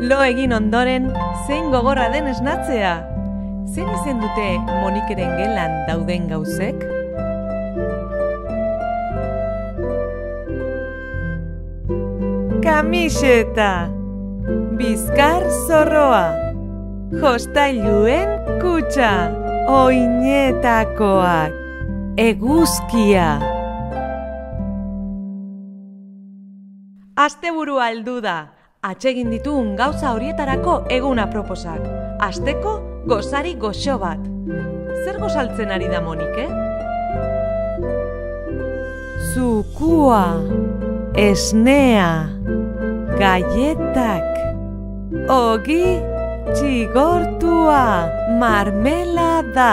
Lo egin ondoren, zein gogorra den esnatzea. Zein izen dute Monikeren gelan dauden gauzek? Kamiseta, bizkar zorroa, jostailuen kutxa, oinetakoak, eguzkia. Asteburua heldu da. Atsegin ditugun gauza horietarako egun aproposak. Asteko gozari goxo bat. Zer gozaltzen ari da Monike? Zukua, esnea, galletak, ogi txigortua, marmelada.